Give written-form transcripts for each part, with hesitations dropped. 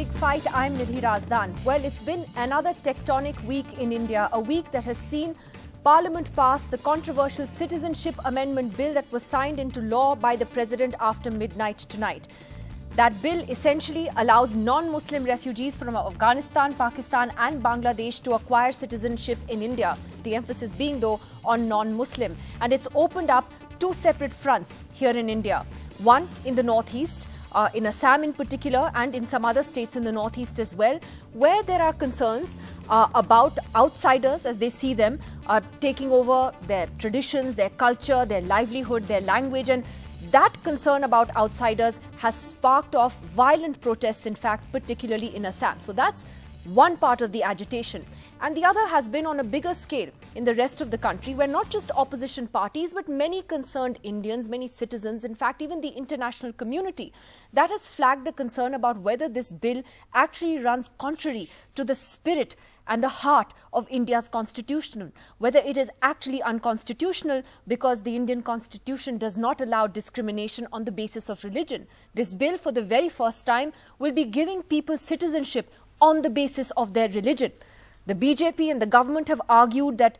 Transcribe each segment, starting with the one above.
Big Fight. I'm Nidhi Razdan. Well, it's been another tectonic week in India, a week that has seen Parliament pass the controversial Citizenship Amendment Bill that was signed into law by the President after midnight tonight. That bill essentially allows non-Muslim refugees from Afghanistan, Pakistan and Bangladesh to acquire citizenship in India, the emphasis being though on non-Muslim. And it's opened up two separate fronts here in India. One in the northeast, in Assam in particular, and in some other states in the northeast as well, where there are concerns about outsiders as they see them taking over their traditions, their culture, their livelihood, their language. And that concern about outsiders has sparked off violent protests, in fact, particularly in Assam. So that's one part of the agitation. And the other has been on a bigger scale in the rest of the country, where not just opposition parties, but many concerned Indians, many citizens, in fact, even the international community, that has flagged the concern about whether this bill actually runs contrary to the spirit and the heart of India's constitution, whether it is actually unconstitutional because the Indian constitution does not allow discrimination on the basis of religion. This bill, for the very first time, will be giving people citizenship on the basis of their religion. The BJP and the government have argued that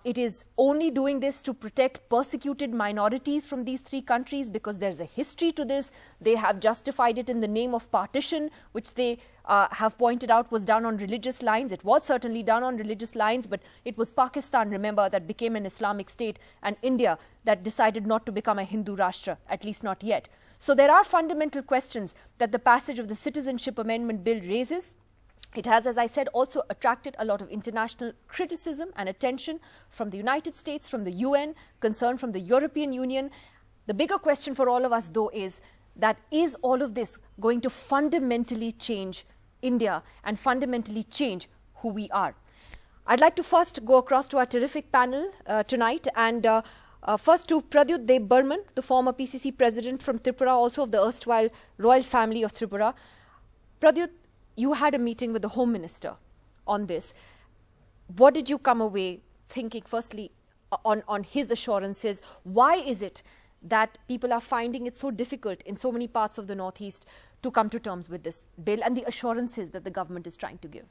it is only doing this to protect persecuted minorities from these three countries because there's a history to this. They have justified it in the name of partition, which they have pointed out was done on religious lines. It was certainly done on religious lines, but it was Pakistan, remember, that became an Islamic state, and India that decided not to become a Hindu Rashtra, at least not yet. So there are fundamental questions that the passage of the Citizenship Amendment Bill raises. It has, as I said, also attracted a lot of international criticism and attention from the United States, from the UN, concern from the European Union. The bigger question for all of us, though, is all of this going to fundamentally change India and fundamentally change who we are? I'd like to first go across to our terrific panel tonight, and first to Pradyut Deb Burman, the former PCC president from Tripura, also of the erstwhile royal family of Tripura. Pradyut, you had a meeting with the Home Minister on this. What did you come away thinking, firstly, on his assurances? Why is it that people are finding it so difficult in so many parts of the Northeast to come to terms with this bill and the assurances that the government is trying to give?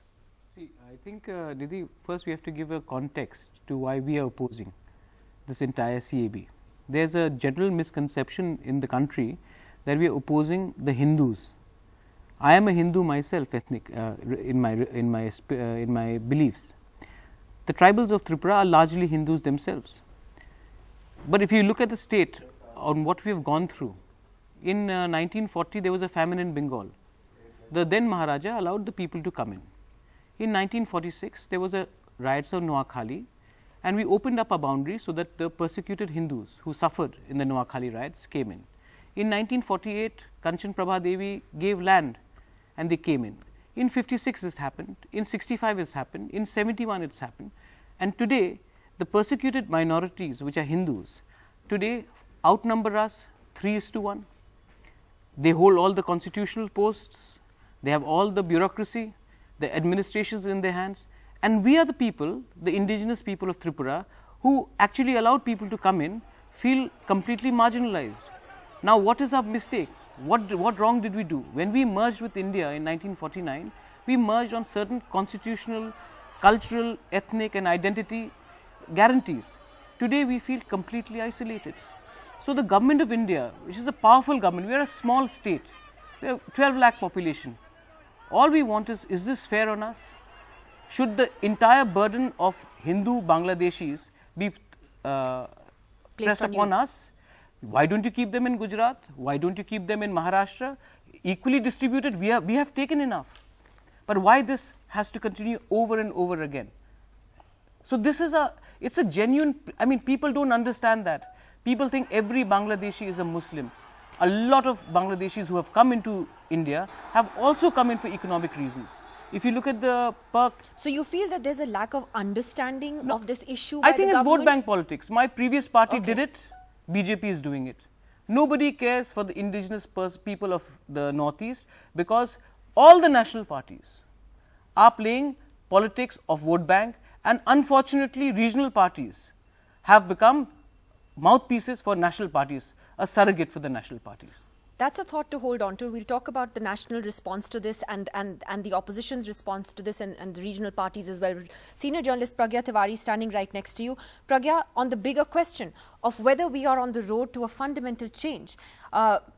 See, I think, Nidhi, first we have to give a context to why we are opposing this entire CAB. There's a general misconception in the country that we are opposing the Hindus. I am a Hindu myself, ethnic in my beliefs. The tribals of Tripura are largely Hindus themselves. But if you look at the state on what we have gone through, in 1940 there was a famine in Bengal. The then Maharaja allowed the people to come in. In 1946 there was a riots of Noakhali, and we opened up our boundaries so that the persecuted Hindus who suffered in the Noakhali riots came in. In 1948, Kanchan Prabha Devi gave land and they came in. In 56 this happened, in 65 it's happened, in 71 it's happened, and today the persecuted minorities, which are Hindus, today outnumber us 3:1. They hold all the constitutional posts, they have all the bureaucracy, the administrations in their hands, and we are the people, the indigenous people of Tripura, who actually allowed people to come in, feel completely marginalized. Now what is our mistake? What wrong did we do? When we merged with India in 1949, we merged on certain constitutional, cultural, ethnic and identity guarantees. Today we feel completely isolated. So the government of India, which is a powerful government, we are a small state, we have 12 lakh population. All we want is this fair on us? Should the entire burden of Hindu Bangladeshis be pressed upon us? Why don't you keep them in Gujarat? Why don't you keep them in Maharashtra? Equally distributed, we have taken enough. But why this has to continue over and over again? So this is it's a genuine, I mean, people don't understand that. People think every Bangladeshi is a Muslim. A lot of Bangladeshis who have come into India have also come in for economic reasons. If you look at the perk. So you feel that there's a lack of understanding of this issue I by think the it's government? vote bank politics. My previous party did it. BJP is doing it. Nobody cares for the indigenous people of the Northeast because all the national parties are playing politics of vote bank, and unfortunately regional parties have become mouthpieces for national parties, a surrogate for the national parties. That's a thought to hold on to. We'll talk about the national response to this and the opposition's response to this and the regional parties as well. Senior journalist Pragya Tiwari standing right next to you. Pragya, on the bigger question of whether we are on the road to a fundamental change,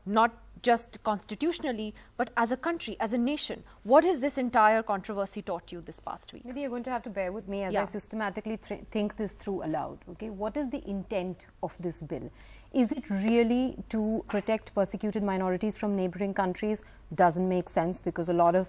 not just constitutionally, but as a country, as a nation, what has this entire controversy taught you this past week? Nidhi, you're going to have to bear with me as I systematically think this through aloud. Okay, what is the intent of this bill? Is it really to protect persecuted minorities from neighboring countries? Doesn't make sense, because a lot of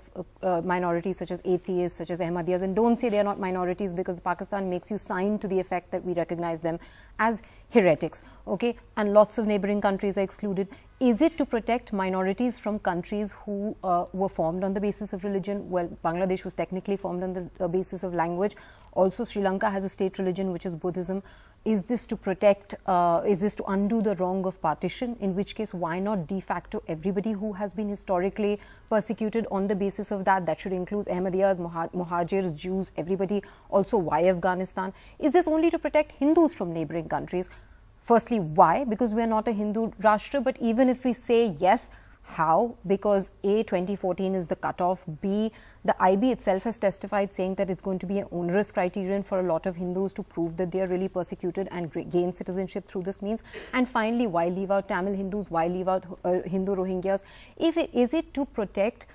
minorities such as atheists, such as Ahmadiyas, and don't say they are not minorities because Pakistan makes you sign to the effect that we recognize them as heretics, okay? And lots of neighboring countries are excluded. Is it to protect minorities from countries who were formed on the basis of religion? Well, Bangladesh was technically formed on the basis of language. Also, Sri Lanka has a state religion, which is Buddhism. Is this to protect, is this to undo the wrong of partition? In which case, why not de facto everybody who has been historically persecuted on the basis of that? That should include Ahmadiyas, Muhajirs, Jews, everybody. Also, why Afghanistan? Is this only to protect Hindus from neighboring countries? Firstly, why? Because we are not a Hindu Rashtra. But even if we say yes, how? Because A, 2014 is the cutoff. B, the IB itself has testified saying that it's going to be an onerous criterion for a lot of Hindus to prove that they are really persecuted and gain citizenship through this means. And finally, why leave out Tamil Hindus? Why leave out Hindu Rohingyas? Is it to protect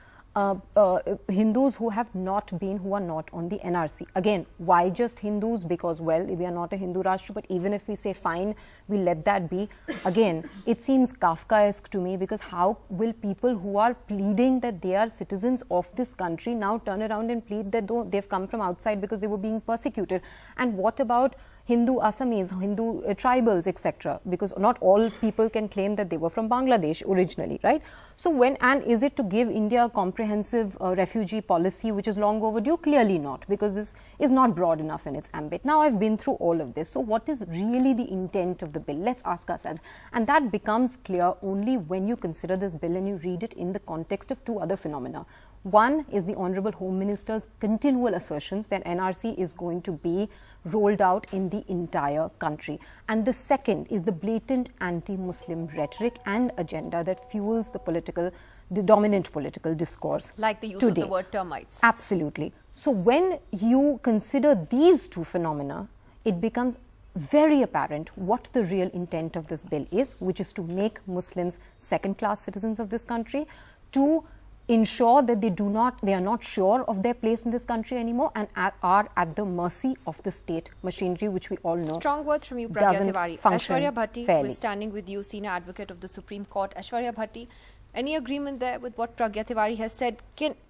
Hindus who have not been, who are not on the NRC? Again, why just Hindus? Because, well, we are not a Hindu Rashtra, but even if we say fine, we let that be. Again, it seems Kafkaesque to me, because how will people who are pleading that they are citizens of this country now turn around and plead that they've come from outside because they were being persecuted? And what about Hindu Assamese, Hindu tribals, etc.? Because not all people can claim that they were from Bangladesh originally, right? So and is it to give India a comprehensive refugee policy which is long overdue? Clearly not, because this is not broad enough in its ambit. Now, I've been through all of this. So what is really the intent of the bill? Let's ask ourselves. And that becomes clear only when you consider this bill and you read it in the context of two other phenomena. One is the Honorable Home Minister's continual assertions that NRC is going to be rolled out in the entire country. And the second is the blatant anti-Muslim rhetoric and agenda that fuels the dominant political discourse. Like the use today. of the word termites. Absolutely. So when you consider these two phenomena, it becomes very apparent what the real intent of this bill is, which is to make Muslims second-class citizens of this country, to ensure that they are not sure of their place in this country anymore and are at the mercy of the state machinery, which we all know. Strong words from you, Pragya Tiwari. Aishwarya Bhatti, fairly. who is standing with you, senior advocate of the Supreme Court. Aishwarya Bhatti, any agreement there with what Pragya Tiwari has said?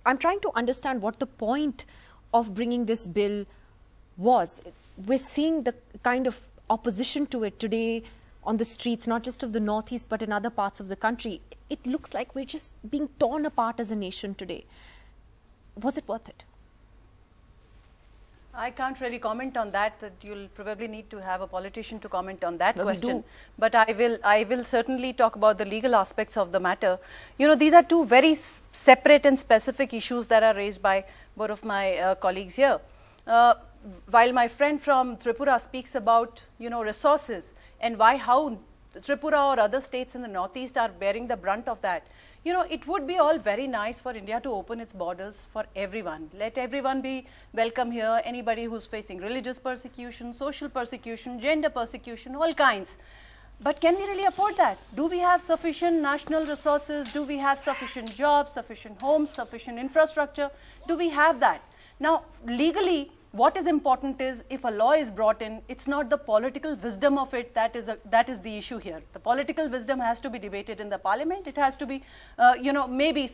I'm trying to understand what the point of bringing this bill was. We're seeing the kind of opposition to it today on the streets, not just of the Northeast, but in other parts of the country. It looks like we're just being torn apart as a nation today. Was it worth it? I can't really comment on that. You'll probably need to have a politician to comment on that question. But I will certainly talk about the legal aspects of the matter. You know, these are two very separate and specific issues that are raised by both of my colleagues here. While my friend from Tripura speaks about, resources and how Tripura or other states in the Northeast are bearing the brunt of that, it would be all very nice for India to open its borders for everyone. Let everyone be welcome here, anybody who's facing religious persecution, social persecution, gender persecution, all kinds. But can we really afford that? Do we have sufficient national resources? Do we have sufficient jobs, sufficient homes, sufficient infrastructure? Do we have that? Now, legally, what is important is, if a law is brought in, it's not the political wisdom of it that is the issue here. The political wisdom has to be debated in the parliament. It has to be, maybe,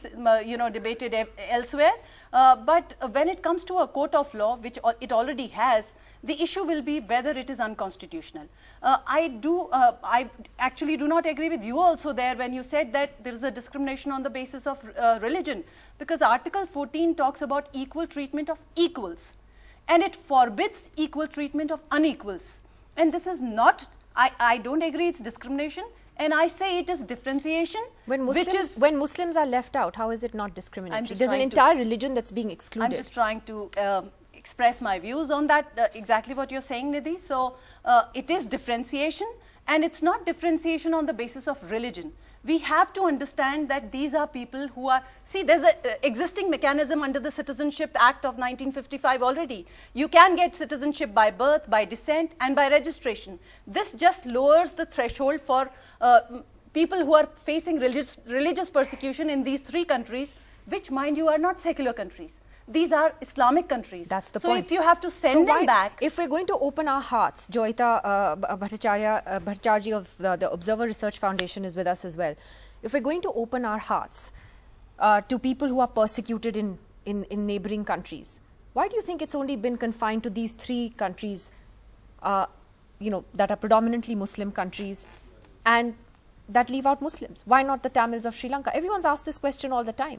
debated elsewhere. But when it comes to a court of law, which it already has, the issue will be whether it is unconstitutional. I actually do not agree with you also there when you said that there is a discrimination on the basis of religion, because Article 14 talks about equal treatment of equals. And it forbids equal treatment of unequals. And this is not, I don't agree it's discrimination, and I say it is differentiation. When Muslims are left out, how is it not discriminatory? There's an entire religion that's being excluded. I'm just trying to express my views on that, exactly what you're saying, Nidhi. So it is differentiation, and it's not differentiation on the basis of religion. We have to understand that these are people who are, see, there's an existing mechanism under the Citizenship Act of 1955 already. You can get citizenship by birth, by descent, and by registration. This just lowers the threshold for people who are facing religious persecution in these 3 countries, which, mind you, are not secular countries. These are Islamic countries. That's the so point. If you have to send them back. If we're going to open our hearts, Joyita Bhattacharya of the Observer Research Foundation is with us as well. If we're going to open our hearts to people who are persecuted in neighboring countries, why do you think it's only been confined to these 3 countries, you know, that are predominantly Muslim countries and that leave out Muslims? Why not the Tamils of Sri Lanka? Everyone's asked this question all the time.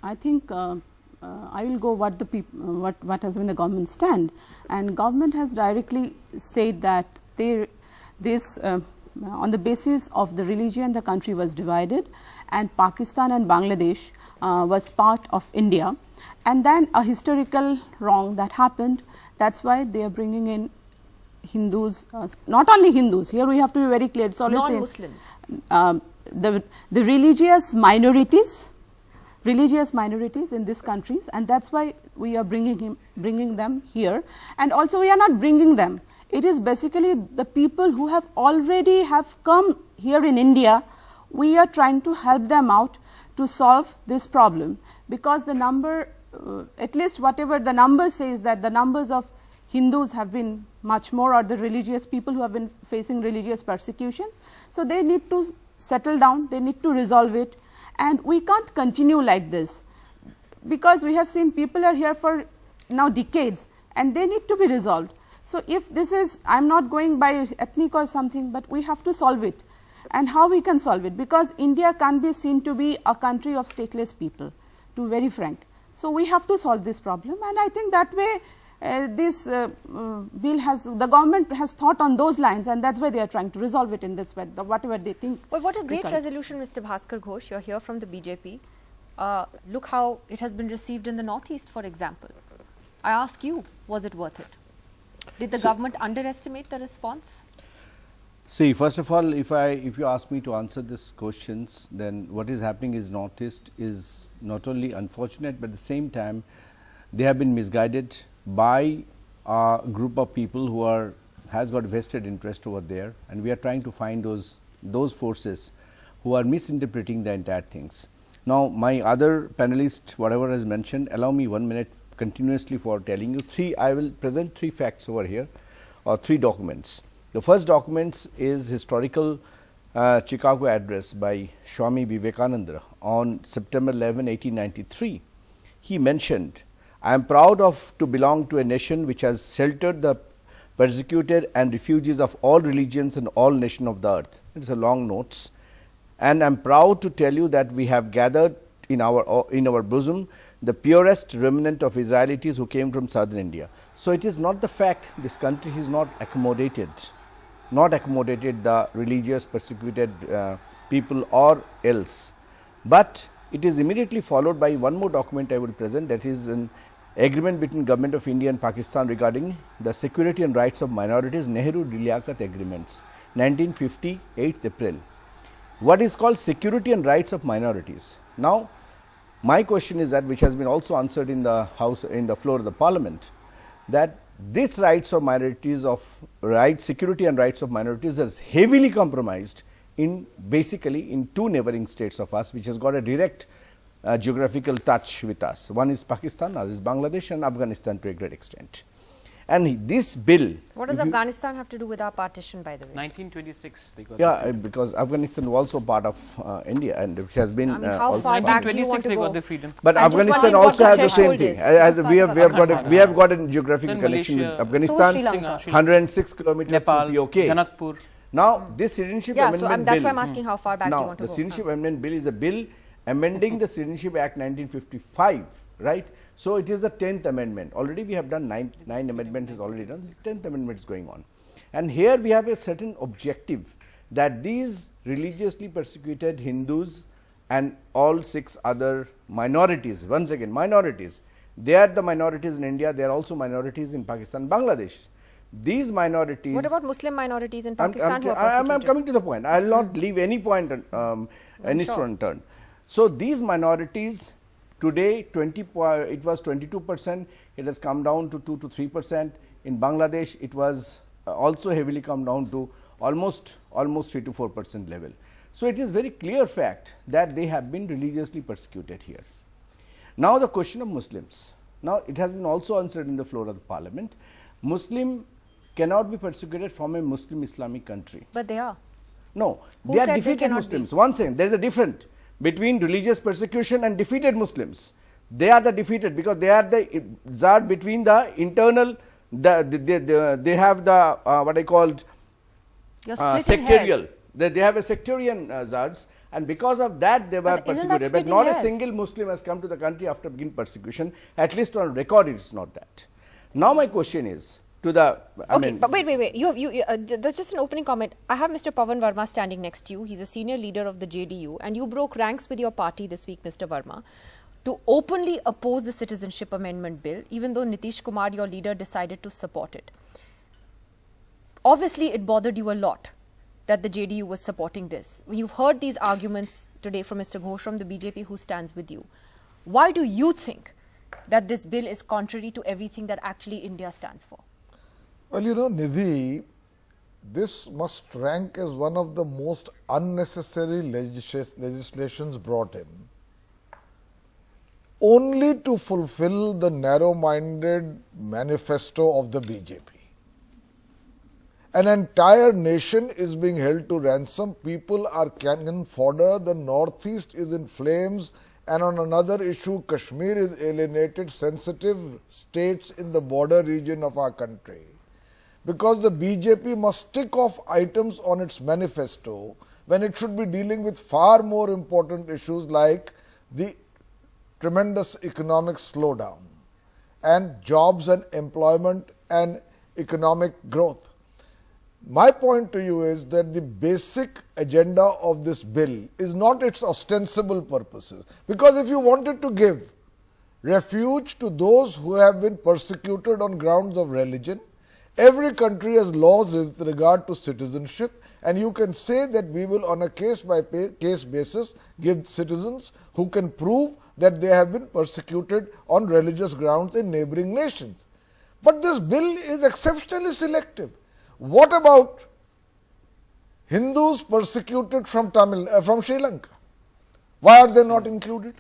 I think I will go what has been the government stand, and government has directly said that on the basis of the religion the country was divided, and Pakistan and Bangladesh was part of India, and then a historical wrong that happened. That's why they are bringing in Hindus, not only Hindus. Here we have to be very clear. It's always non-Muslims. The religious minorities in these countries, and that's why we are bringing them here. And also we are not bringing them. It is basically the people who have already come here in India. We are trying to help them out to solve this problem, because the number, at least whatever the number says, that the numbers of Hindus have been much more, or the religious people who have been facing religious persecutions. So they need to settle down, they need to resolve it. And we can't continue like this, because we have seen people are here for now decades and they need to be resolved. So if this is, I am not going by ethnic or something, but we have to solve it. And how we can solve it? Because India can't be seen to be a country of stateless people, to be very frank. So we have to solve this problem, and I think that way this bill has, the government has thought on those lines, and that's why they are trying to resolve it in this way, whatever they think. Well, what a great resolution, Mr. Bhaskar Ghosh. You're here from the BJP. Look how it has been received in the Northeast, for example. I ask you, was it worth it? Did the government underestimate the response? See, first of all, if you ask me to answer these questions, then what is happening is Northeast is not only unfortunate, but at the same time they have been misguided by a group of people who has got vested interest over there, and we are trying to find those forces who are misinterpreting the entire things. Now, my other panelist, whatever has mentioned, allow me 1 minute continuously for telling you I will present 3 facts over here, or 3 documents. The first document is historical Chicago address by Swami Vivekananda on September 11, 1893. He mentioned, I am proud to belong to a nation which has sheltered the persecuted and refugees of all religions and all nations of the earth. It is a long notes, and I am proud to tell you that we have gathered in our bosom the purest remnant of Israelites who came from southern India. So it is not the fact this country is not accommodated the religious persecuted people or else, but it is immediately followed by one more document I will present, that is an agreement between Government of India and Pakistan regarding the security and rights of minorities, Nehru Liaquat Agreements, 1950, 8th April. What is called security and rights of minorities? Now, my question is that, which has been also answered in the House, in the floor of the Parliament, that this rights of minorities security and rights of minorities is heavily compromised basically in 2 neighboring states of us, which has got a direct geographical touch with us. One is Pakistan, other is Bangladesh, and Afghanistan to a great extent. And this bill. What does Afghanistan have to do with our partition, by the way? 1926. They got because Afghanistan was also part of India, and it has been. I mean, how far back do you want to they go? got the freedom. But Afghanistan also has the same thing. As we have got a geographical connection with Afghanistan. 106 kilometers Nepal, to be okay. Janakpur. Now, this Citizenship Amendment Bill. That's why I'm asking how far back do you want to go. Now, the Citizenship Amendment Bill is a bill amending the Citizenship Act 1955, right? So it is the 10th amendment. Already we have done 9 amendments is already done. This 10th amendment is going on. And here we have a certain objective that these religiously persecuted Hindus and all 6 other minorities, once again minorities, they are the minorities in India, they are also minorities in Pakistan, Bangladesh. these minorities. What about Muslim minorities in Pakistan who are I'm persecuted? coming to the point. I will not leave any point any stone unturned. So these minorities today, it was 22%. It has come down to 2 to 3%. In Bangladesh, it was also heavily come down to almost 3 to 4% level. So it is very clear fact that they have been religiously persecuted here. Now the question of Muslims. Now it has been also answered in the floor of the parliament. Muslim cannot be persecuted from a Muslim Islamic country. But they are. No, Who they are said they defeated cannot Muslims. be? One thing, there is a difference between religious persecution and defeated Muslims. They are the defeated because they are the zard between the internal, they have the what I called You're splitting sectarial. hairs. They have a sectarian zards, and because of that they were But isn't that persecuted. But splitting not a hairs? single Muslim has come to the country after begin persecution. At least on record, it is not that. Now my question is to the. But wait. That's just an opening comment. I have Mr. Pavan Verma standing next to you. He's a senior leader of the JDU, and you broke ranks with your party this week, Mr. Verma, to openly oppose the Citizenship Amendment Bill, even though Nitish Kumar, your leader, decided to support it. Obviously, it bothered you a lot that the JDU was supporting this. You've heard these arguments today from Mr. Ghosh from the BJP who stands with you. Why do you think that this bill is contrary to everything that actually India stands for? Well, you know, Nidhi, this must rank as one of the most unnecessary legislations brought in, only to fulfill the narrow-minded manifesto of the BJP. An entire nation is being held to ransom. People are cannon fodder. The northeast is in flames. And on another issue, Kashmir is alienated, sensitive states in the border region of our country. Because the BJP must tick off items on its manifesto when it should be dealing with far more important issues like the tremendous economic slowdown and jobs and employment and economic growth. My point to you is that the basic agenda of this bill is not its ostensible purposes. Because if you wanted to give refuge to those who have been persecuted on grounds of religion, every country has laws with regard to citizenship, and you can say that we will on a case-by-case basis give citizens who can prove that they have been persecuted on religious grounds in neighboring nations. But this bill is exceptionally selective. What about Hindus persecuted from Sri Lanka? Why are they not included?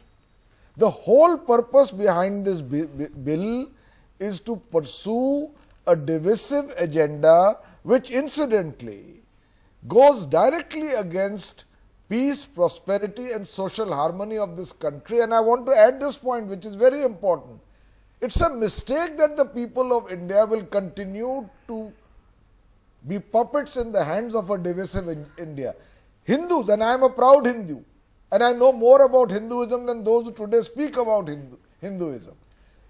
The whole purpose behind this bill is to pursue a divisive agenda which incidentally goes directly against peace, prosperity and social harmony of this country. And I want to add this point, which is very important. It's a mistake that the people of India will continue to be puppets in the hands of a divisive India. Hindus, and I am a proud Hindu, and I know more about Hinduism than those who today speak about Hinduism.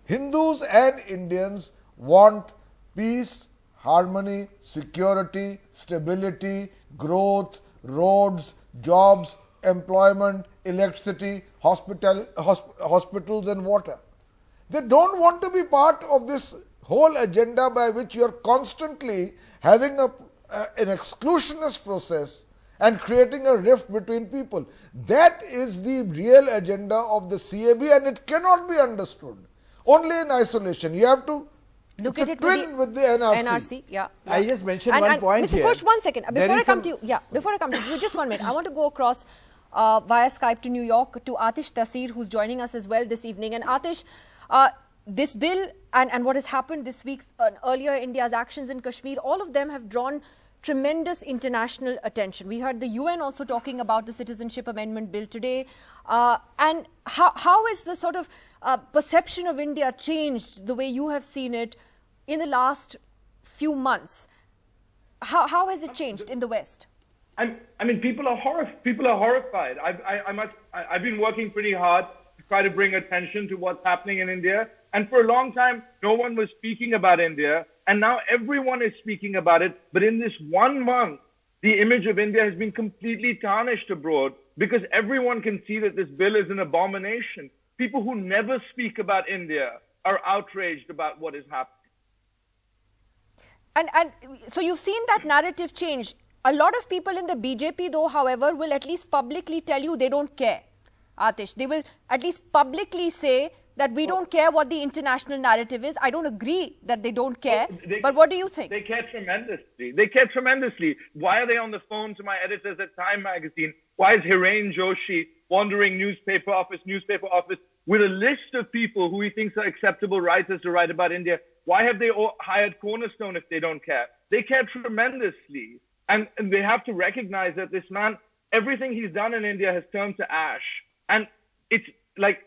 Hindus and Indians want peace, harmony, security, stability, growth, roads, jobs, employment, electricity, hospitals and water. They don't want to be part of this whole agenda by which you are constantly having an exclusionist process and creating a rift between people. That is the real agenda of the CAB, and it cannot be understood only in isolation. You have to look it's at a it twin with the NRC. Yeah. I just mentioned one point Mr. here. Ghosh, one second. Before I come to you, just 1 minute. I want to go across via Skype to New York to Atish Tasir, who's joining us as well this evening. And Atish, this bill and what has happened this week, earlier India's actions in Kashmir, all of them have drawn tremendous international attention. We heard the UN also talking about the Citizenship Amendment Bill today. And how has the sort of perception of India changed the way you have seen it in the last few months? How has it changed in the West? I mean, people are horrified. I've been working pretty hard to try to bring attention to what's happening in India. And for a long time, no one was speaking about India. And now everyone is speaking about it. But in this 1 month, the image of India has been completely tarnished abroad because everyone can see that this bill is an abomination. People who never speak about India are outraged about what is happening. And so you've seen that narrative change. A lot of people in the BJP, though, however, will at least publicly tell you they don't care. Atish, they will at least publicly say that we don't care what the international narrative is. I don't agree that they don't care, but what do you think? They care tremendously. They care tremendously. Why are they on the phone to my editors at Time magazine? Why is Hiren Joshi wandering newspaper office with a list of people who he thinks are acceptable writers to write about India? Why have they all hired Cornerstone if they don't care? They care tremendously. And they have to recognize that this man, everything he's done in India has turned to ash. And it's like,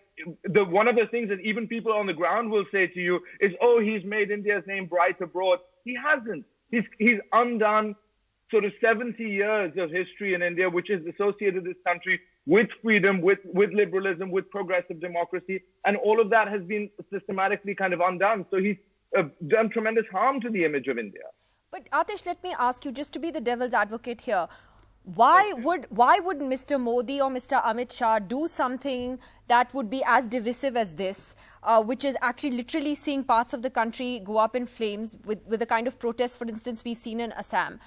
one of the things that even people on the ground will say to you is, oh, he's made India's name bright abroad. He hasn't. He's undone sort of 70 years of history in India, which has associated this country with freedom, with liberalism, with progressive democracy. And all of that has been systematically kind of undone. So he's done tremendous harm to the image of India. But Atish, let me ask you, just to be the devil's advocate here, why would Mr. Modi or Mr. Amit Shah do something that would be as divisive as this, which is actually literally seeing parts of the country go up in flames with the kind of protests, for instance, we've seen in Assam?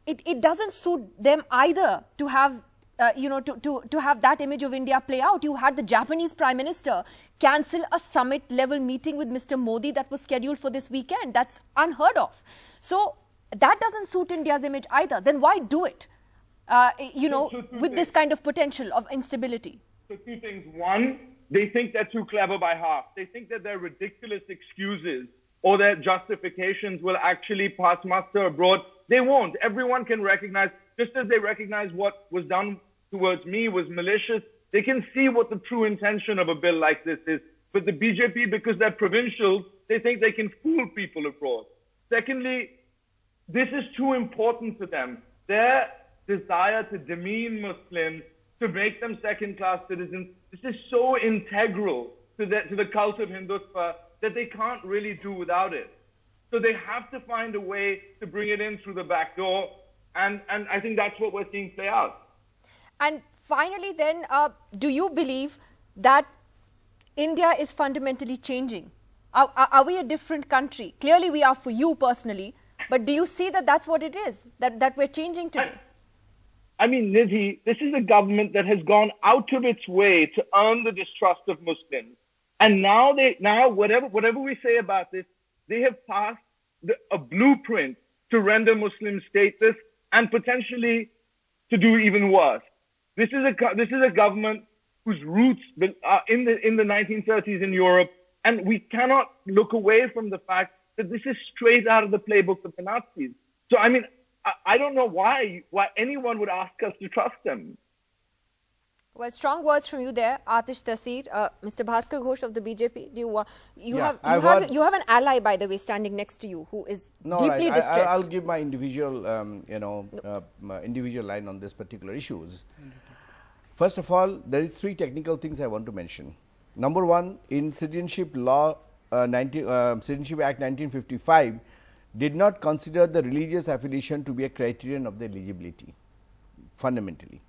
It doesn't suit them either to have, to have that image of India play out. You had the Japanese Prime Minister cancel a summit-level meeting with Mr. Modi that was scheduled for this weekend. That's unheard of. So that doesn't suit India's image either. Then why do it, with this kind of potential of instability? So two things. One, they think they're too clever by half. They think that their ridiculous excuses or their justifications will actually pass muster abroad. They won't. Everyone can recognize, just as they recognize what was done towards me was malicious, they can see what the true intention of a bill like this is. But the BJP, because they're provincials, they think they can fool people abroad. Secondly, this is too important to them. Their desire to demean Muslims, to make them second-class citizens, this is so integral to the cult of Hindutva that they can't really do without it. So they have to find a way to bring it in through the back door, and I think that's what we're seeing play out. And finally then, do you believe that India is fundamentally changing? Are we a different country? Clearly we are for you personally, but do you see that that's what it is, that we're changing today? I mean, Nidhi, this is a government that has gone out of its way to earn the distrust of Muslims. And now whatever we say about this, they have passed a blueprint to render Muslims stateless and potentially to do even worse. This is a government whose roots are in the 1930s in Europe, and we cannot look away from the fact that this is straight out of the playbook of the Nazis. So, I mean, I don't know why anyone would ask us to trust them. Well, strong words from you there, Atish Taseer. Mr. Bhaskar Ghosh of the BJP. You have an ally, by the way, standing next to you who is deeply distressed. I'll give my individual, individual line on this particular issues. First of all, there is 3 technical things I want to mention. Number one, in Citizenship Law, Citizenship Act 1955 did not consider the religious affiliation to be a criterion of the eligibility, fundamentally.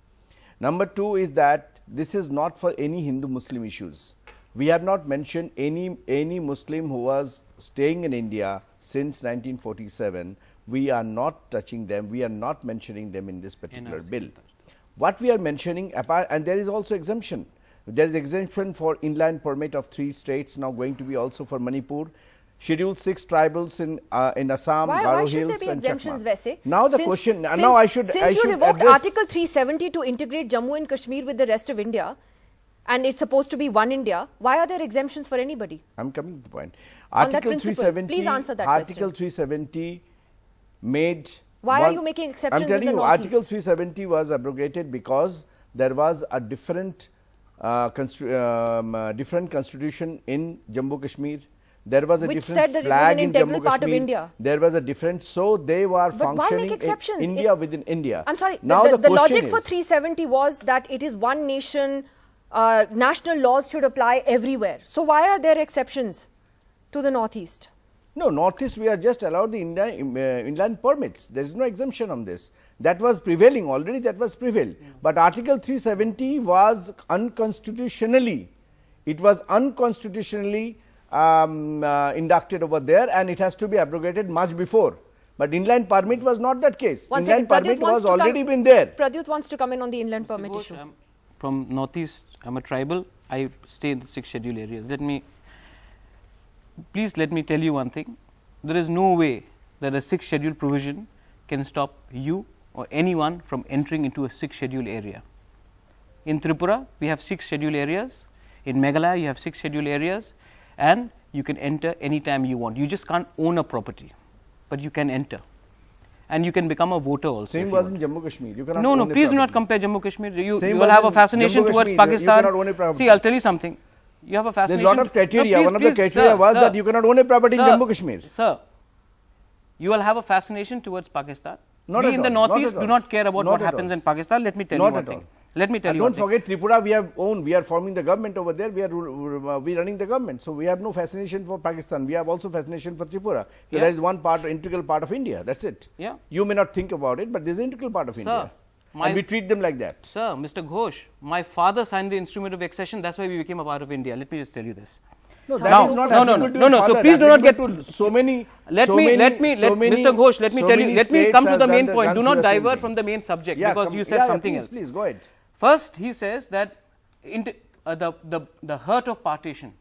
Number 2 is that this is not for any Hindu-Muslim issues. We have not mentioned any Muslim who was staying in India since 1947. We are not touching them. We are not mentioning them in this particular bill. What we are mentioning, and there is also exemption. There is exemption for inland permit of 3 states, now going to be also for Manipur. Scheduled 6 tribals in Assam, Garo Hills and Chakma. Now the question, since you revoked Article 370 to integrate Jammu and Kashmir with the rest of India, and it's supposed to be one India, why are there exemptions for anybody? I'm coming to the point. Article 370, please answer that Article question. 370 made... Why are you making exceptions in the Northeast? Article 370 was abrogated because there was a different constitution in Jammu Kashmir. There was a different flag in Jammu Kashmir. There was a different, so they were functioning in India within India. I'm sorry, now the logic for 370 was that it is one nation, national laws should apply everywhere. So why are there exceptions to the Northeast? No, Northeast we are just allowed the inland permits. There is no exemption on this. That was prevailing already, that was prevailed. But Article 370 was unconstitutionally, it was unconstitutionally inducted over there, and it has to be abrogated much before. But inland permit was not that case. One inland second, permit was already been there. Pradyut wants to come in on the inland permit issue. I'm from northeast, I'm a tribal, I stay in the 6 scheduled areas. Please let me tell you one thing. There is no way that a 6 scheduled provision can stop you or anyone from entering into a 6 scheduled area. In Tripura, we have 6 scheduled areas. In Meghalaya, you have 6 scheduled areas, and you can enter anytime you want. You just can't own a property, but you can enter. And you can become a voter also. Same was in Jammu Kashmir. You cannot no, own please do not compare Jammu Kashmir. You will have a fascination towards Pakistan. See, I'll tell you something. You have a fascination. There's a lot of criteria. One of the criteria was that you cannot own a property in Jammu Kashmir. Sir, you will have a fascination towards Pakistan. Not we in the northeast do not care about Not what at happens all. in Pakistan. Let me tell you one thing. Let me tell you don't forget Tripura, we are forming the government over there, we are running the government. So we have no fascination for Pakistan, we have also fascination for Tripura. So that is one part, integral part of India, that's it. Yeah. You may not think about it, but this is an integral part of India. And we treat them like that. Sir, Mr. Ghosh, my father signed the instrument of accession, that's why we became a part of India. Let me just tell you this. No, that is not no. So please do not get to so many. Mr. Ghosh, let me tell you. Let me come to the main point. Do not divert from the main subject because you said something else. Please go ahead. First, he says that the hurt of partition.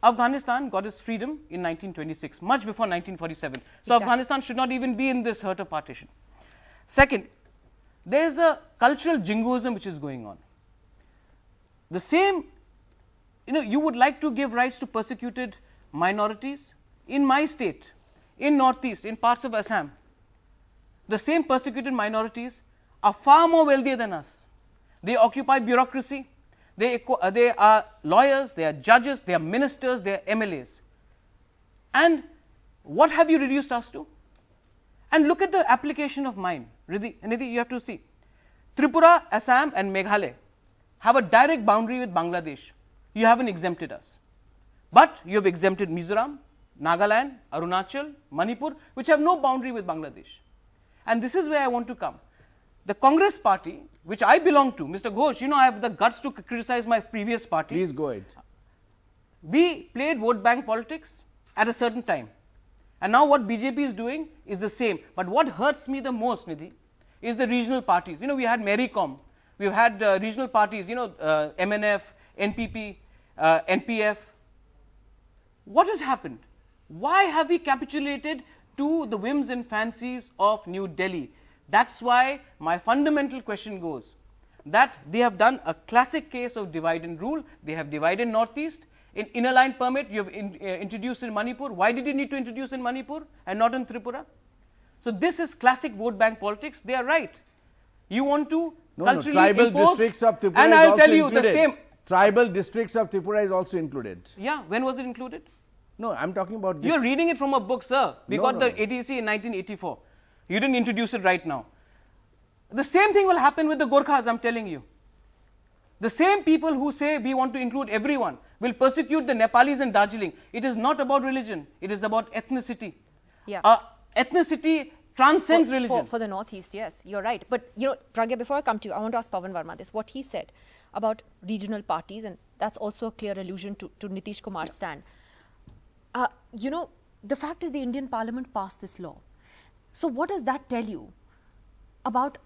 Afghanistan got its freedom in 1926, much before 1947. So Afghanistan should not even be in this hurt of partition. Second, there is a cultural jingoism which is going on. The same. You would like to give rights to persecuted minorities in my state, in northeast, in parts of Assam. The same persecuted minorities are far more wealthier than us. They occupy bureaucracy. They are lawyers, they are judges, they are ministers, they are MLAs. And what have you reduced us to? And look at the application of mine. Nidhi, you have to see. Tripura, Assam and Meghalaya have a direct boundary with Bangladesh. You haven't exempted us. But you have exempted Mizoram, Nagaland, Arunachal, Manipur, which have no boundary with Bangladesh. And this is where I want to come. The Congress party, which I belong to, Mr. Ghosh, I have the guts to criticize my previous party. Please go ahead. We played vote bank politics at a certain time. And now what BJP is doing is the same. But what hurts me the most, Nidhi, is the regional parties. We had Marycom, we've had regional parties, MNF, NPP, NPF. What has happened? Why have we capitulated to the whims and fancies of New Delhi? That's why my fundamental question goes that they have done a classic case of divide and rule. They have divided northeast. In inner line permit, you have introduced in Manipur. Why did you need to introduce in Manipur and not in Tripura? So this is classic vote bank politics. They are right. You want to culturally tribal impose, districts of Tripura and is I'll also tell you included. the same. Tribal districts of Tripura is also included. Yeah, when was it included? No, I'm talking about this. You're reading it from a book, sir. We got the ADC in 1984. You didn't introduce it right now. The same thing will happen with the Gorkhas, I'm telling you. The same people who say we want to include everyone will persecute the Nepalis and Darjeeling. It is not about religion, it is about ethnicity. Yeah. Ethnicity transcends religion. For the northeast, yes, you're right. But Pragya, before I come to you, I want to ask Pavan Varma this. What he said about regional parties, and that's also a clear allusion to Nitish Kumar's stand. The fact is the Indian Parliament passed this law. So what does that tell you about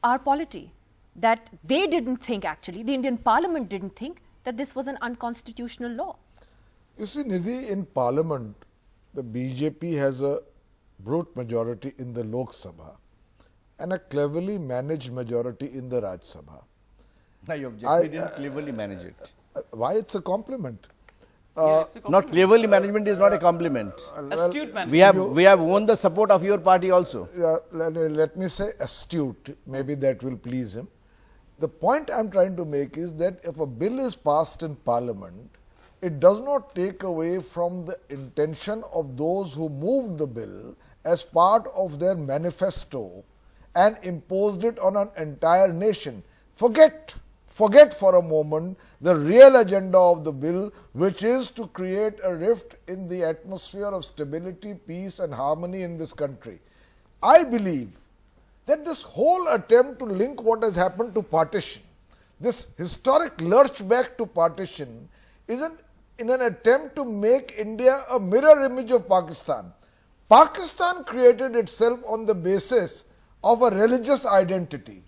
our polity? That they didn't think, actually, the Indian Parliament didn't think that this was an unconstitutional law. You see, Nidhi, in Parliament, the BJP has a brute majority in the Lok Sabha and a cleverly managed majority in the Raj Sabha. No, you object, we didn't cleverly manage it. Why it's a compliment? Not cleverly management is not a compliment. Astute management. We have won the support of your party also. Let me say astute, maybe that will please him. The point I am trying to make is that if a bill is passed in Parliament, it does not take away from the intention of those who moved the bill as part of their manifesto and imposed it on an entire nation. Forget for a moment the real agenda of the bill, which is to create a rift in the atmosphere of stability, peace and harmony in this country. I believe that this whole attempt to link what has happened to partition, this historic lurch back to partition, is an in an attempt to make India a mirror image of Pakistan. Pakistan created itself on the basis of a religious identity.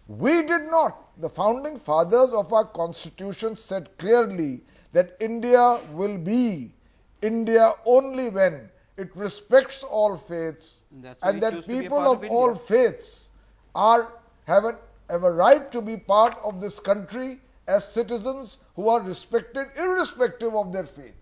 We did not. The founding fathers of our constitution said clearly that India will be India only when it respects all faiths, and that people of all faiths have a right to be part of this country as citizens who are respected irrespective of their faith.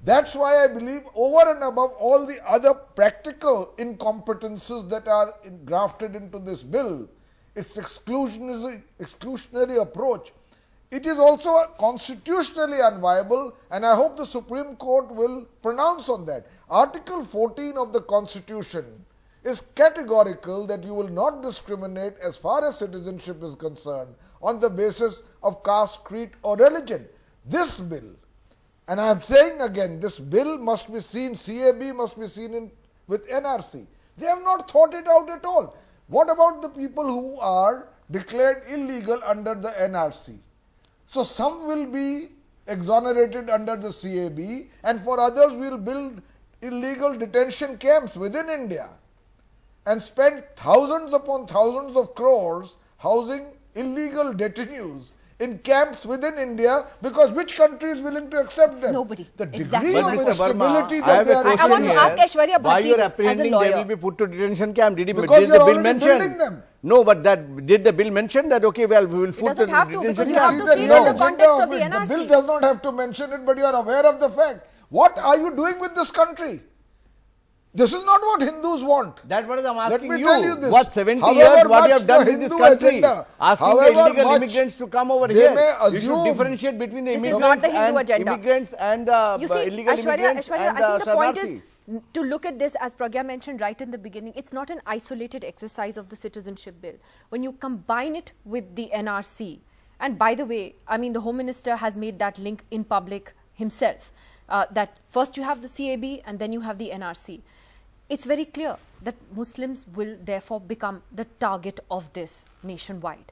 That's why I believe, over and above all the other practical incompetences that are grafted into this bill, its exclusionary approach, it is also constitutionally unviable, and I hope the Supreme Court will pronounce on that. Article 14 of the Constitution is categorical that you will not discriminate as far as citizenship is concerned on the basis of caste, creed or religion. This bill, and I am saying again, this bill must be seen, CAB must be seen with NRC. They have not thought it out at all. What about the people who are declared illegal under the NRC? So some will be exonerated under the CAB, and for others we will build illegal detention camps within India and spend thousands upon thousands of crores housing illegal detainees in camps within India, because which country is willing to accept them? Nobody. The degree Exactly. of instability that they are I want to ask Aishwarya Why you are Bhatti as a apprehending they lawyer. will be put to detention camp? Did Because the you are bill already mention? building them. No, but did the bill mention that, okay, well, we will put doesn't the have to, detention because you camp? have to see it in the context of the The NRC. bill does not have to mention it, but you are aware of the fact. What are you doing with this country? This is not what Hindus want. That's what I'm Let asking me you. tell you this. What 70 However years, what you much have done the with this Hindu country? agenda, Asking the however illegal much immigrants to come over they here. may You should assume- differentiate between the This is immigrants not the Hindu and agenda. immigrants and You see, illegal immigrants Aishwarya, and I think the point is Sharnarthi. to look at this, as Pragya mentioned right in the beginning, it's not an isolated exercise of the citizenship bill. When you combine it with the NRC, and by the way, I mean, the Home Minister has made that link in public himself, that first you have the CAB and then you have the NRC. It's very clear that Muslims will therefore become the target of this nationwide.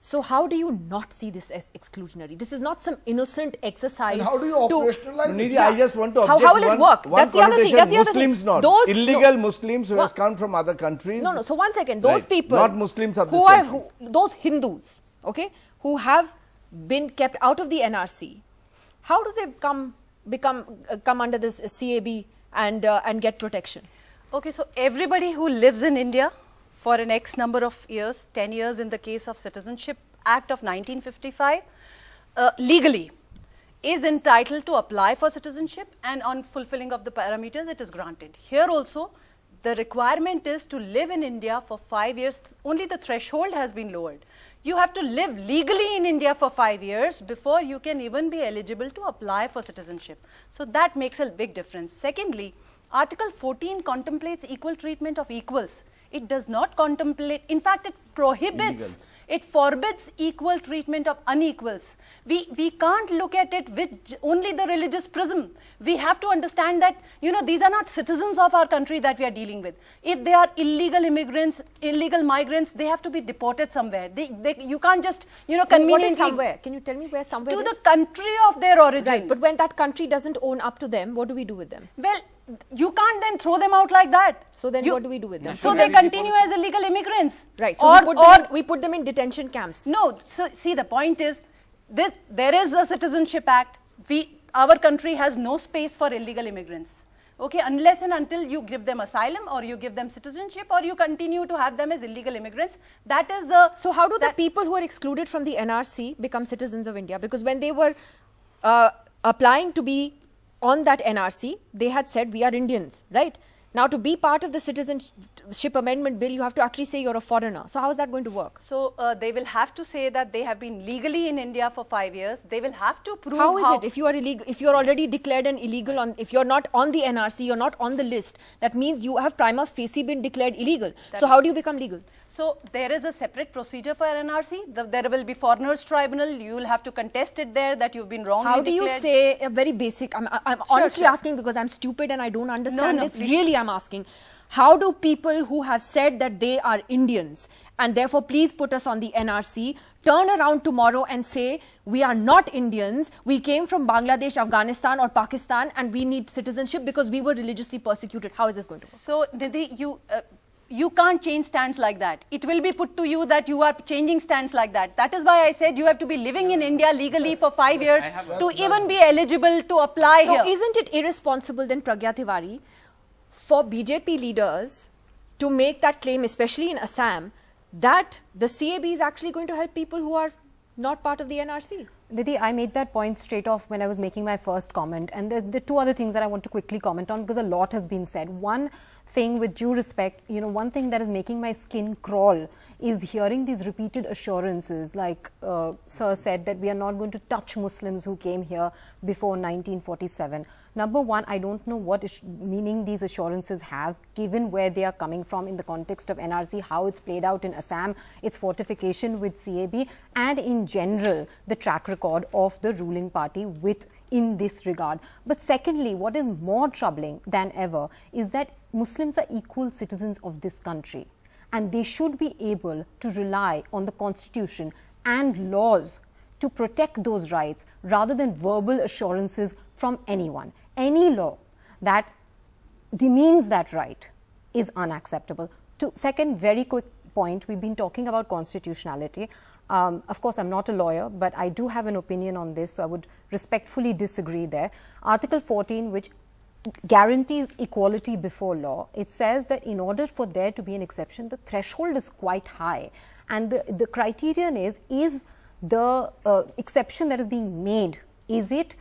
So how do you not see this as exclusionary? This is not some innocent exercise. And how do you operationalize it? Nidhi, I just want to object How will it work? one That's the other thing. connotation, That's the other thing. Muslims not. Those- Illegal no. Muslims who has come from other countries. No, no. So one second. Those Right. people, Not Muslims of who this are country. those Hindus, okay, who have been kept out of the NRC. How do they come under this CAB and get protection? Okay, so everybody who lives in India for an X number of years, 10 years in the case of Citizenship Act of 1955, legally is entitled to apply for citizenship, and on fulfilling of the parameters it is granted. Here also the requirement is to live in India for 5 years, only the threshold has been lowered. You have to live legally in India for 5 years before you can even be eligible to apply for citizenship. So that makes a big difference. Secondly, Article 14 contemplates equal treatment of equals. It does not contemplate, in fact, it prohibits, it forbids equal treatment of unequals. We can't look at it with only the religious prism. We have to understand that, you know, these are not citizens of our country that we are dealing with. If they are illegal immigrants, illegal migrants, they have to be deported somewhere. You can't just, you know, conveniently. What is somewhere? Can you tell me where somewhere To is? the country of their origin. Right, but when that country doesn't own up to them, what do we do with them? Well, you can't then throw them out like that. So then what do we do with them? So they continue as illegal immigrants. Right, so we put them in detention camps. No, so see, the point is, there is a Citizenship Act. Our country has no space for illegal immigrants. Okay, unless and until you give them asylum or you give them citizenship or you continue to have them as illegal immigrants. That is the... So how do the people who are excluded from the NRC become citizens of India? Because when they were applying to be on that NRC, they had said we are Indians, right? Now to be part of the Citizenship Amendment Bill, you have to actually say you're a foreigner. So how is that going to work? So they will have to say that they have been legally in India for 5 years. They will have to prove how is it if you are illegal, if you're already declared an illegal, if you're not on the NRC, you're not on the list, that means you have prima facie been declared illegal. So how do you become legal? So there is a separate procedure for NRC. There will be foreigners tribunal. You will have to contest it there that you've been wrongly declared. How do you say a very basic, I'm honestly asking because I'm stupid and I don't understand this. Please. Really, I'm asking, how do people who have said that they are Indians and therefore please put us on the NRC turn around tomorrow and say we are not Indians, we came from Bangladesh, Afghanistan or Pakistan and we need citizenship because we were religiously persecuted? How is this going to work? So, Nidhi, you can't change stands like that. It will be put to you that you are changing stands like that. That is why I said you have to be living in India legally for 5 years to even be eligible to apply here. So isn't it irresponsible then, Pragya Tiwari, for BJP leaders to make that claim, especially in Assam, that the CAB is actually going to help people who are not part of the NRC? Nidhi, I made that point straight off when I was making my first comment, and there are two other things that I want to quickly comment on because a lot has been said. One thing, with due respect, one thing that is making my skin crawl is hearing these repeated assurances, like Sir said, that we are not going to touch Muslims who came here before 1947. Number one, I don't know what meaning these assurances have, given where they are coming from in the context of NRC, how it's played out in Assam, its fortification with CAB, and in general, the track record of the ruling party in this regard. But secondly, what is more troubling than ever is that Muslims are equal citizens of this country, and they should be able to rely on the constitution and laws to protect those rights rather than verbal assurances from anyone. Any law that demeans that right is unacceptable. Second, very quick point, we've been talking about constitutionality. Of course, I'm not a lawyer, but I do have an opinion on this, so I would respectfully disagree there. Article 14, which guarantees equality before law, it says that in order for there to be an exception, the threshold is quite high. And the criterion is the exception that is being made, is it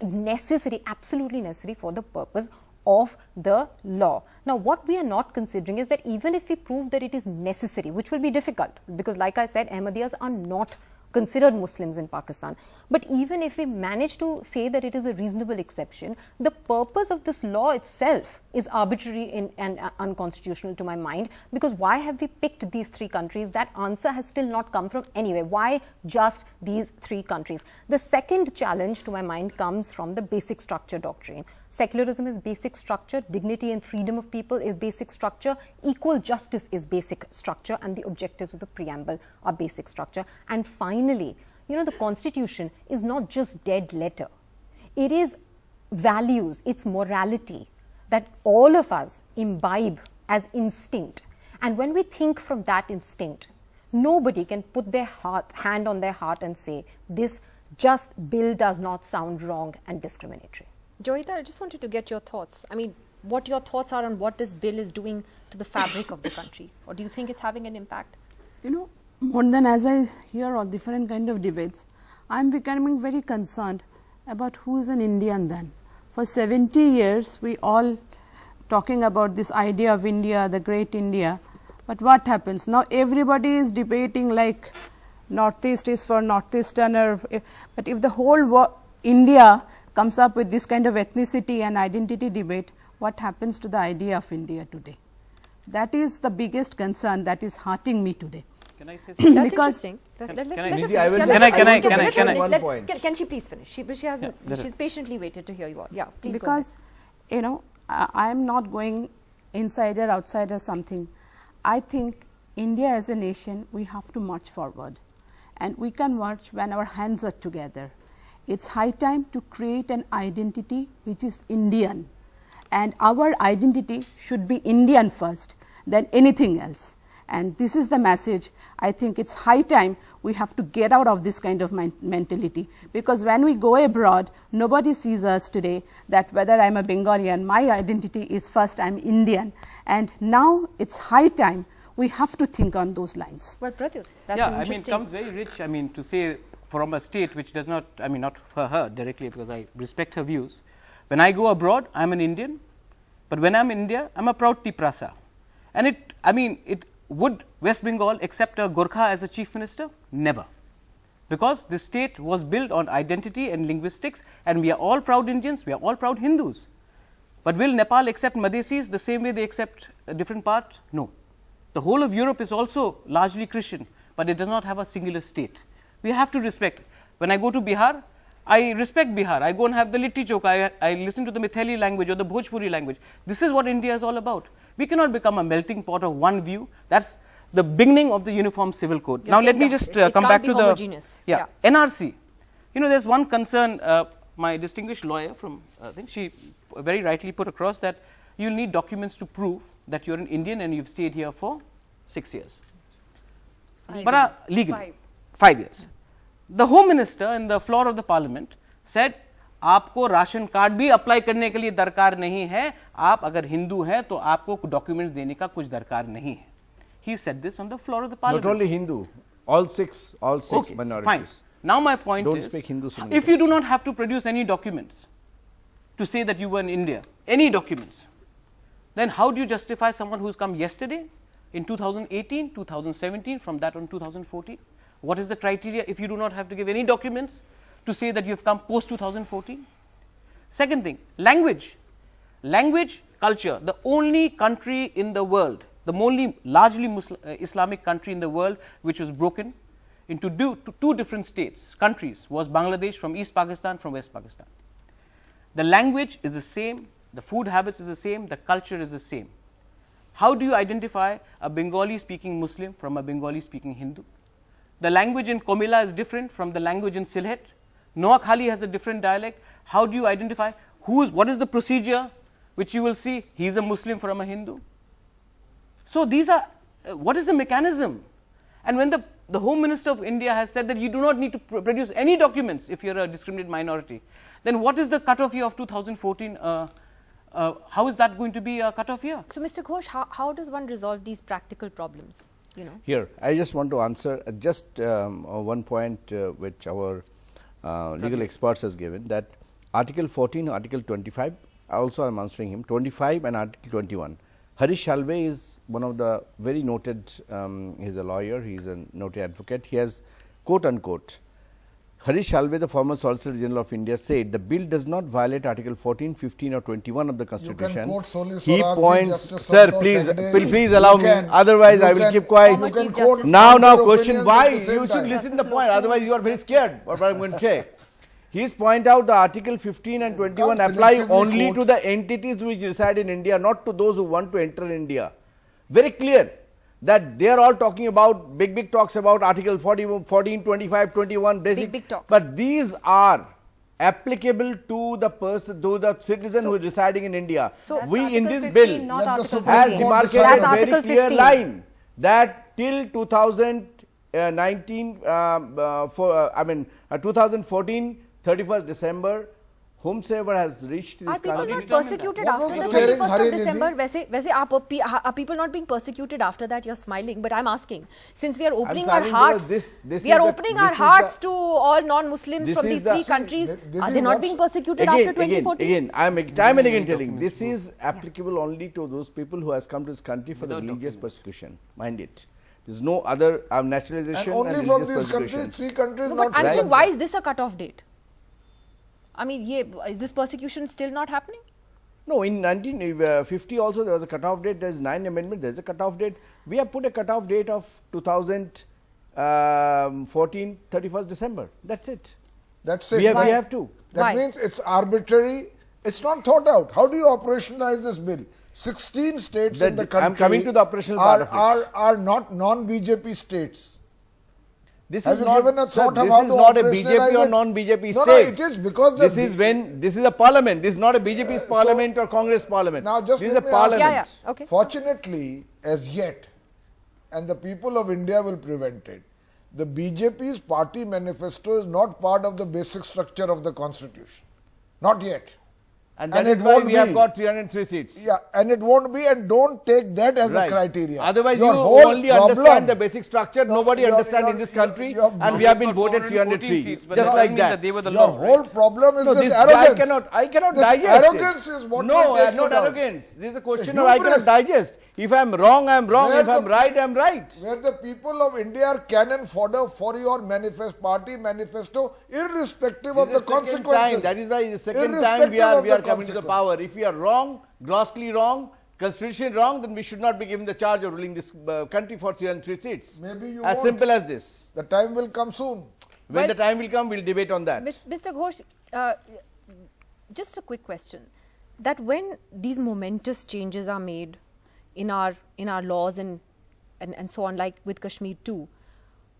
necessary, absolutely necessary for the purpose of the law? Now, what we are not considering is that even if we prove that it is necessary, which will be difficult because, like I said, Ahmadiyyas are not considered Muslims in Pakistan. But even if we manage to say that it is a reasonable exception, the purpose of this law itself is arbitrary and unconstitutional to my mind, because why have we picked these three countries? That answer has still not come from anywhere. Why just these three countries? The second challenge to my mind comes from the basic structure doctrine. Secularism is basic structure, dignity and freedom of people is basic structure, equal justice is basic structure, and the objectives of the preamble are basic structure. And finally, the Constitution is not just dead letter. It is values, it's morality that all of us imbibe as instinct. And when we think from that instinct, nobody can put their hand on their heart and say, this bill does not sound wrong and discriminatory. Joyita, I just wanted to get your thoughts. I mean, what your thoughts are on what this bill is doing to the fabric of the country, or do you think it's having an impact? More than as I hear all different kind of debates, I am becoming very concerned about who is an Indian then. For 70 years, we all talking about this idea of India, the great India, but what happens? Now everybody is debating like Northeast is for Northeasterner, but if the whole India comes up with this kind of ethnicity and identity debate, what happens to the idea of India today? That is the biggest concern that is hurting me today. Can I say something? That's interesting. Can she please finish? She hasn't. She's patiently waited to hear you all. Yeah, please. Because I am not going inside or outside or something. I think India as a nation, we have to march forward, and we can march when our hands are together. It's high time to create an identity which is Indian, and our identity should be Indian first, then anything else. And this is the message. I think it's high time we have to get out of this kind of mentality, because when we go abroad, nobody sees us today that whether I'm a Bengalian, my identity is first I'm Indian, and now it's high time we have to think on those lines. Well, Pratyut, that's interesting. it comes very rich, to say from a state which does not, not for her directly, because I respect her views. When I go abroad, I'm an Indian, but when I'm in India, I'm a proud Tiprasa. And would West Bengal accept a Gorkha as a chief minister? Never. Because this state was built on identity and linguistics, and we are all proud Indians, we are all proud Hindus. But will Nepal accept Madhesis the same way they accept a different part? No. The whole of Europe is also largely Christian, but it does not have a singular state. We have to respect. When I go to Bihar, I respect Bihar. I go and have the litti chokha. I listen to the Mithili language or the Bhojpuri language. This is what India is all about. We cannot become a melting pot of one view. That's the beginning of the Uniform Civil Code. You're now, let me that just it come can't back be to homogeneous. the NRC. You know, there's one concern. My distinguished lawyer from, I think she very rightly put across that you'll need documents to prove that you're an Indian and you've stayed here for 6 years. But legally, 5 years. The Home Minister in the floor of the Parliament said, आपको ration card भी apply करने के लिए दरकार नहीं है, आप अगर हिंदू हैं तो आपको डॉक्यूमेंट्स देने का कुछ दरकार नहीं है. He said this on the floor of the Parliament. Not only Hindu, all six Okay, minorities. fine. Now my point Don't is, speak Hindu so many if you do times. not have to produce any documents to say that you were in India, any documents, then how do you justify someone who's come yesterday, in 2018, 2017, from that on 2014? What is the criteria if you do not have to give any documents to say that you have come post 2014? Second thing, language. Language, culture, the only country in the world, the only largely Islamic country in the world which was broken into two different states, countries, was Bangladesh, from East Pakistan, from West Pakistan. The language is the same, the food habits is the same, the culture is the same. How do you identify a Bengali speaking Muslim from a Bengali speaking Hindu? The language in Komila is different from the language in Sylhet. Noakhali has a different dialect. How do you identify what is the procedure which you will see he is a Muslim from a Hindu? So these are, what is the mechanism? And when the Home Minister of India has said that you do not need to produce any documents if you are a discriminated minority, then what is the cutoff year of 2014? How is that going to be a cutoff year? So, Mr. Ghosh, how does one resolve these practical problems? You know? Here, I just want to answer just one point which our legal experts has given, that Article 14, Article 25, also I am answering him, 25 and Article 21. Harish Salve is one of the very noted, he is a lawyer, he is a noted advocate, he has quote unquote, Harish Salve, the former Solicitor General of India, said the bill does not violate Article 14, 15 or 21 of the Constitution. He points, sir, please allow me, otherwise I will keep quiet. Now question, why? You should listen to the point, otherwise you are very scared what I am going to say. He is point out the Article 15 and 21 apply only to the entities which reside in India, not to those who want to enter India. Very clear that they are all talking about, big talks about Article 14, 25, 21 basic, big talks. But these are applicable to the person, to the citizen who is residing in India. So we in this 15, bill not Article has 15. demarcated That's a very Article clear 15. line that till 2019, 2014, 31st December, whomsoever has reached this Are people country. not persecuted after the 31st of December? वैसे are people not being persecuted after that? You're smiling, but I'm asking. Since we are opening our hearts, we are opening our hearts to all non-Muslims from these three countries. Are they not being persecuted after 2014? Again, I am time and again telling, this is applicable only to those people who has come to this country for the religious persecution. Mind it. There is no other naturalization and only from these countries, 3 countries No, not. but I'm saying, why is this a cut-off date? I mean, is this persecution still not happening? No, in 1950 also there was a cut-off date. There is 9 amendment. There is a cut-off date. We have put a cut-off date of 2014, 31st December. That's it. That's it. We have to. That means it's arbitrary. It's not thought out. How do you operationalize this bill? 16 states in the country. I'm coming to the operational part of it. Are not non-BJP states. This Have is you given a thought this about is to not a operationalize BJP or it? non-BJP No, states. it is because this is a parliament. This is not a BJP's parliament or Congress parliament. Now just this is a let me parliament. ask you. Okay. Fortunately, as yet, and the people of India will prevent it, the BJP's party manifesto is not part of the basic structure of the constitution. Not yet. And that is why we have got 303 seats. Yeah, and it won't be, and don't take that as a criteria. Otherwise, your you whole only problem, understand the basic structure. Nobody understands in this country, and we have been voted 303 seats, just like that. They were the your whole problem is this arrogance. I cannot this digest arrogance it. is what No, will take not you down. arrogance. This is a question of I cannot digest. If I am wrong, I am wrong. If I am right, I am right. Where the people of India are cannon fodder for your party manifesto, irrespective of the consequences. That is why the second time we are coming to the power. If we are wrong, grossly wrong, constitutionally wrong, then we should not be given the charge of ruling this country for 303 seats. Maybe you as won't. simple as this. The time will come soon. When the time will come, we'll debate on that. Mr. Ghosh, just a quick question. That when these momentous changes are made in our laws and so on, like with Kashmir too,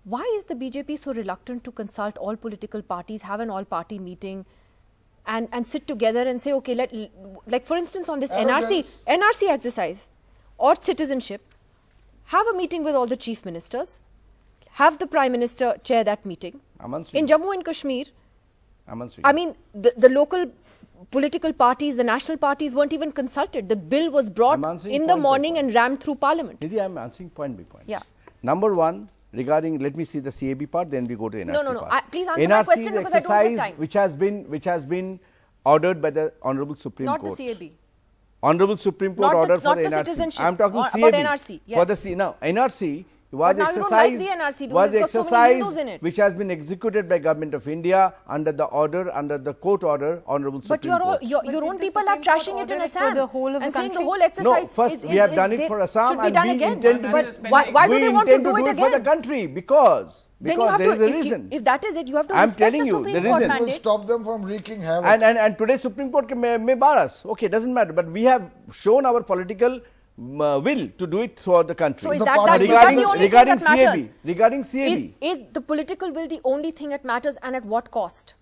why is the BJP so reluctant to consult all political parties, have an all-party meeting, and sit together and say, okay, like for instance on this NRC exercise or citizenship, have a meeting with all the chief ministers, have the Prime Minister chair that meeting. In Jammu and Kashmir, I mean, the local political parties, the national parties weren't even consulted. The bill was brought in the morning and rammed through Parliament. Nidhi, I'm answering point by point. Yeah. Number one, regarding, let me see the CAB part, then we go to NRC part. Please answer my question because I don't have time. Which has been ordered by the Honorable Supreme Court. Not the CAB. Honorable Supreme Court order for the NRC. Citizenship. I am talking CAB. About NRC. Yes. For the now NRC was exercise which has been executed by Government of India under the court order, Honorable Supreme Court. But your own people are trashing it in Assam and saying the whole exercise no, first we have done it for Assam and we intend to do it. Why do they want to do it again? For the country because there is a reason. If that is it, you have to respect the Supreme Court mandate. Will stop them from wreaking havoc. And today Supreme Court may bar us. Okay, doesn't matter. But we have shown our political will to do it throughout the country. So is that the only thing that matters? Regarding CAB. Is the political will the only thing that matters, and at what cost?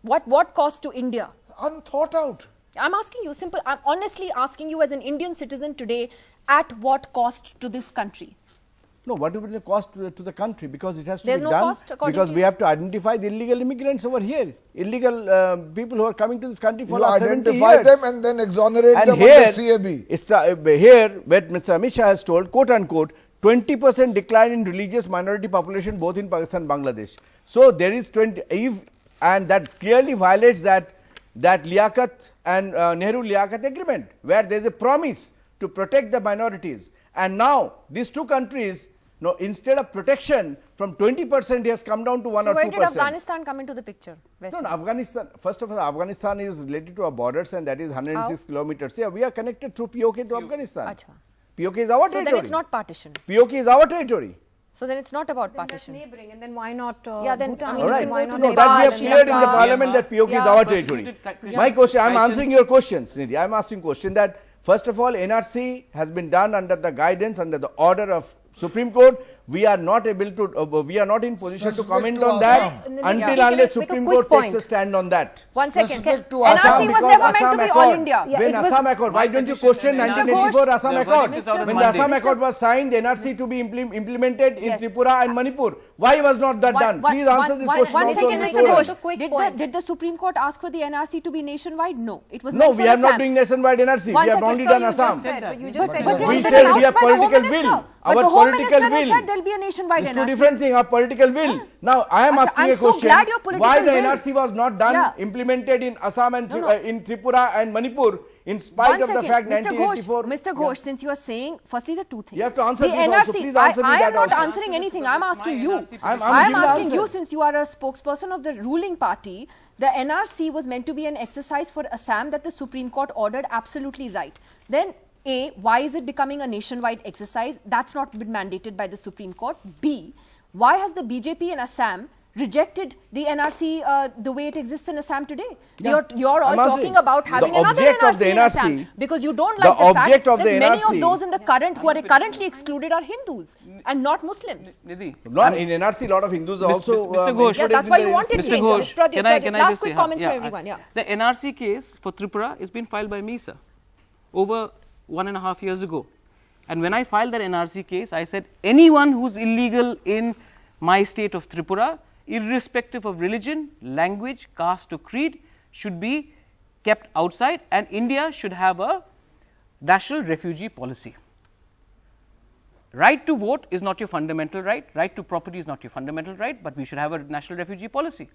What cost to India? Unthought out. I'm asking you simple. I'm honestly asking you as an Indian citizen today, at what cost to this country? No, what will the cost to the country? Because it has to There's be no done. Cost, because we have to identify the illegal immigrants over here. Illegal people who are coming to this country for last 70 years. Identify them and then exonerate them under CAB. Here, where Mr. Amit Shah has told, quote unquote, 20% decline in religious minority population both in Pakistan and Bangladesh. So there is 20, and that clearly violates that Liaquat and Nehru Liaquat agreement, where there is a promise to protect the minorities. And now these two countries, instead of protection from 20%, it has come down to 1 or 2%. So where did Afghanistan come into the picture? No, Afghanistan. First of all, Afghanistan is related to our borders, and that is 106 kilometers. Yeah, we are connected through POK to Afghanistan. POK is our territory. So then it's not partition. POK is our territory. So then it's not about partition. That's neighboring, and then why not? Then Bhutan? All right. Why not No, that we have cleared in the Parliament that POK is our territory. My question, I am answering your questions, Nidhi. I am asking question that first of all, NRC has been done under the guidance, under the order of Supreme Court. We are not able to, we are not in position to comment on that until unless Supreme Court takes a stand on that. 1 second. NRC was never meant to be all India. When Assam Accord, why don't you question 1984 Assam Accord? When the Assam Accord was signed, the NRC to be implemented in Tripura and Manipur. Why was not that done? Please answer this question also. 1 second, Mr. Ghosh. Did the Supreme Court ask for the NRC to be nationwide? No. It was no, we are not doing nationwide NRC. We have only done Assam. We said we have political will. Our political will. Said there'll be a nationwide NRC. Two different things. Our political will. Now I am asking a question. Why the NRC was not done, implemented in Assam and in Tripura and Manipur, in spite of the fact 1984. Mr. Ghosh, since you are saying, firstly the two things. You have to answer this also. Please answer me that also. I am not answering anything. I am asking you. I am asking you, since you are a spokesperson of the ruling party. The NRC was meant to be an exercise for Assam that the Supreme Court ordered, absolutely right. Then A, why is it becoming a nationwide exercise? That's not been mandated by the Supreme Court. B, why has the BJP in Assam rejected the NRC the way it exists in Assam today? Yeah. You're all talking about having another NRC in Assam because you don't like the fact that many of those in the current who are currently excluded are Hindus and not Muslims. Nidhi, in NRC, a lot of Hindus are also. Mr. Ghosh, yeah, that's why you wanted change. Ghosh, last quick comments for everyone. Yeah. The NRC case for Tripura has been filed by me, sir, over 1.5 years ago. And when I filed that NRC case, I said anyone who's illegal in my state of Tripura, irrespective of religion, language, caste or creed, should be kept outside, and India should have a national refugee policy. Right to vote is not your fundamental right, right to property is not your fundamental right, but we should have a national refugee policy.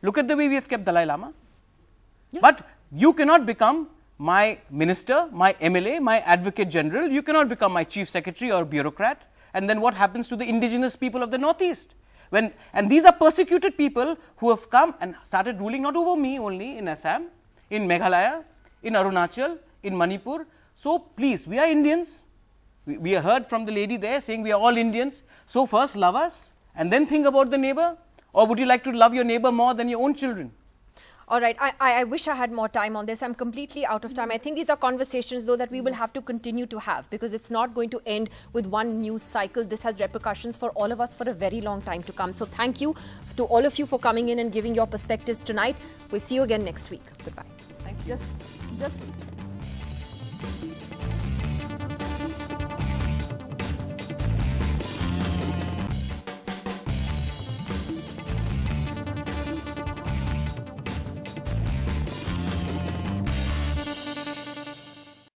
Look at the way we have kept Dalai Lama. Yeah. But you cannot become my minister, my MLA, my advocate general, you cannot become my chief secretary or bureaucrat, and then what happens to the indigenous people of the Northeast? And these are persecuted people who have come and started ruling not over me only in Assam, in Meghalaya, in Arunachal, in Manipur. So please, we are Indians. We heard from the lady there saying we are all Indians. So first love us and then think about the neighbor. Or would you like to love your neighbor more than your own children? All right, I wish I had more time on this. I'm completely out of time. I think these are conversations, though, that we will have to continue to have, because it's not going to end with one news cycle. This has repercussions for all of us for a very long time to come. So thank you to all of you for coming in and giving your perspectives tonight. We'll see you again next week. Goodbye. Just